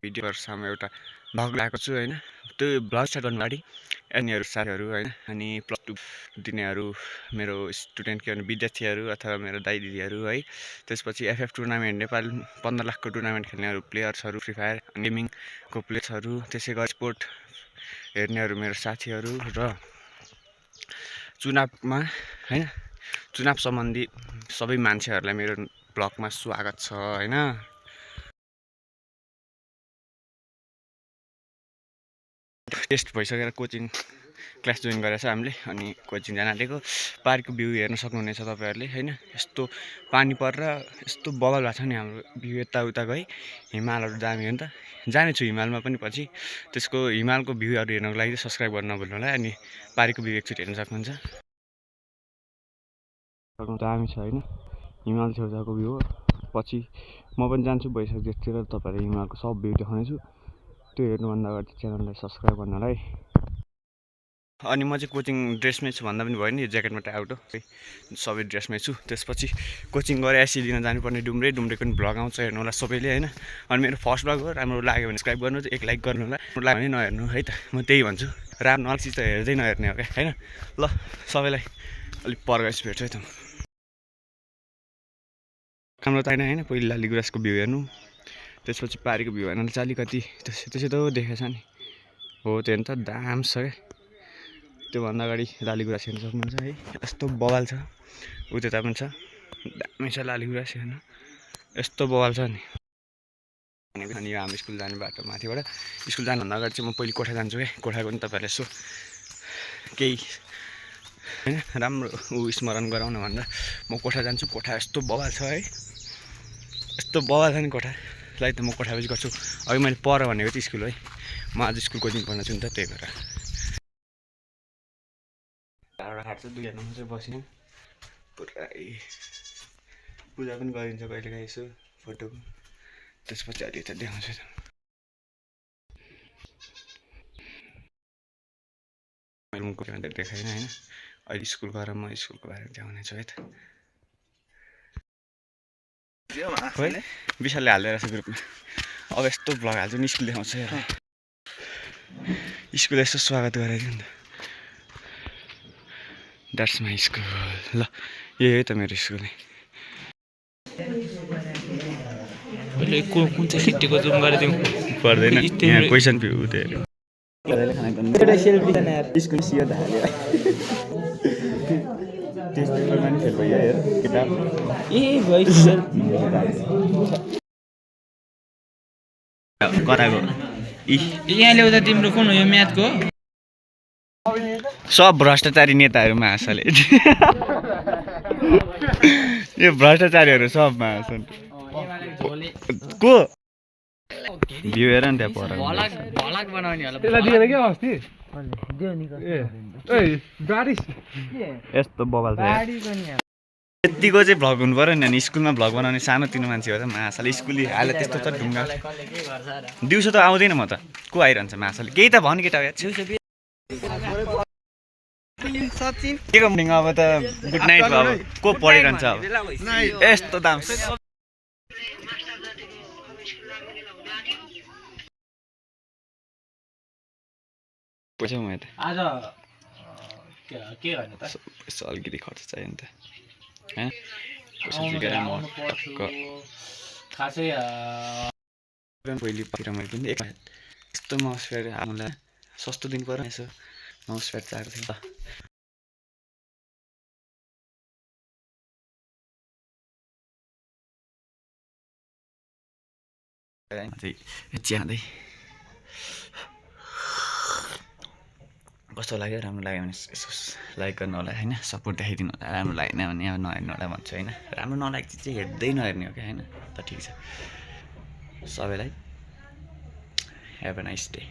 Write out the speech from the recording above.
भिडियोहरुसम्म एउटा भ्लग लगाएको छु हैन। त्यो भ्लग स्टार्ट गर्नु अगाडि एनीहरु साथीहरु हैन अनि प्लस 2 दिनेहरु मेरो स्टुडेन्ट के भने विद्यार्थीहरु अथवा मेरो दाइ दिदीहरु है। त्यसपछि एफएफ टुर्नामेन्ट नेपाल 15 लाखको टुर्नामेन्ट खेल्नेहरु प्लेयर्सहरु फ्री फायर गेमिङको प्लेयर्सहरु त्यसैगरी स्पोर्ट हेर्नेहरु मेरो साथीहरु र चुनावमा हैन चुनाव सम्बन्धी सबै मान्छेहरुलाई मेरो ब्लगमा स्वागत छ हैन। टेस्ट भइसकेर कोचिङ क्लास जोइन गरेछ हामीले अनि कोचिङ जान आँटेको। पार्कको भ्यू हेर्न सक्नुहुनेछ तपाईहरुले हैन। यस्तो पानी परेर यस्तो बवाल भएको छ नि हाम्रो भ्यू यताउता गई हिमालहरु दामी हो नि त। जाने छु हिमालमा पनि पछि। त्यसको हिमालको भ्यूहरु हेर्नको लागि सब्स्क्राइब गर्न नभुल्नु होला अनि पार्कको भ्यू एकचोटि हेर्न सक्नुहुन्छ। दामी छ हैन हिमाल छेउछाउको भ्यू हो। पछि म पनि जान्छु भइसक्यो त्यसतिर तपाईहरुले हिमालको सब भ्यू देखाउने छु। त्यो हेर्नुभन्दा अगाडि च्यानललाई सब्स्क्राइब गर्नु होला है। अनि म चाहिँ कोचिङ ड्रेसमै छु भन्दा पनि भयो नि ज्याकेटमा टाइ आउट हो सबै ड्रेसमै छु। त्यसपछि कोचिङ गएर एससी लिन जानुपर्ने डुम्रेको पनि भ्लग आउँछ हेर्नु होला सबैले हैन। अनि मेरो फर्स्ट भ्लग हो राम्रो लाग्यो भने सब्स्क्राइब गर्नु एक लाइक गर्नु होला लाग्यो भने नहेर्नु है त म त्यही भन्छु। राम्रो नर्सी त हेर्दै नहेर्ने हो क्या हैन। ल सबैलाई अलि परगाइस भेट्छु है त। हाम्रो त हैन पहिला लालीगुराँसको भ्यू हेर्नु त्यसपछि पारीको भ्यू हेर्नु चाहिँ अलिकति त्यसै त देखेछ नि हो त्यो नि त दाम छ क्या। त्योभन्दा अगाडि लालीगुराँस हेर्न सक्नुहुन्छ है यस्तो बवाल छ। उता पनि छ दामी छ लालीगुराँस हेर्नु यस्तो बवाल छ नि। अनि यो हाम्रो स्कुल जाने बाटो माथिबाट स्कुल जानुभन्दा अगाडि चाहिँ म पहिले कोठा जान्छु क्या। कोठाको पनि तपाईँहरूले यसो केही हैन राम्रो स्मरण गराउन भन्दा म कोठा जान्छु। कोठा यस्तो बवाल छ है यस्तो बवाल छ नि कोठालाई त म कोठा पछि गर्छु। अघि मैले पर भनेको चाहिँ स्कुल है म आज स्कुल कोचिङ पढ्न छु नि त त्यही भएर खाट्छ दुई जनामा चाहिँ बस्ने पुरै पूजा पनि गरिन्छ कहिलेकाहीँ यसो फोटोको। त्यसपछि अलि त देखाउँछु त मैले मुखको देखाएन हैन। अहिले स्कुल गएर म स्कुलको बारेमा देखाउने छु है त। विशालले हाल्दै रहेछ ग्रुपमा अब यस्तो भ्लग हाल्छु नि स्कुल देखाउँछ हेर। स्कुल यस्तो स्वागत गराइदियो नि त। That's my school. ल यही त मेरो स्कुल नै। कुन चाहिँ सिटीको जुम गरिदिउँ पर्दैन यहाँ क्वेसन भ्यू त्यो टेस्ट पेपरमा नि फेल भयो हेर किताब कराको यहाँ ल्याउँदा तिम्रो कुन हो यो म्याथको सब भ्रष्टाचारी नेताहरू महासले यो भ्रष्टाचारीहरू सब महासन को भ्यू हेर नि त्यहाँ पर यस्तो बवाल छ। यतिको चाहिँ भ्लग हुनु पर्यो नि। अनि स्कुलमा भ्लग बनाउने सानोतिनो मान्छे हो त महासाले स्कुली हाले त्यस्तो त ढुङ्गा दिउँसो त आउँदैन म त को आइरहन्छ महासाले केही त भन्नु केटा के को मर्निङ अब त गुड नाइट अब को पढिरहन्छ अब यस्तो दाम पैसा म त आज के गर्ने त यसो अलिकति खर्च चाहियो नि त हैन। खासै पहिले मैले पनि यस्तो माउस प्याड हामीलाई सस्तो दिनु पर्यो यसो माउस प्याड चाहिएको थियो च्यादै कस्तो लाग्यो राम्रो लाग्यो भने यसो लाइक गर्नु होला हैन सपोर्ट देखाइदिनु होला। राम्रो लागेन भने अब नहेर्नु होला भन्छु हैन। राम्रो नलागेको चाहिँ हेर्दै नहेर्ने हो क्या हैन त ठिक छ। सबैलाई हेभ अ नाइस डे।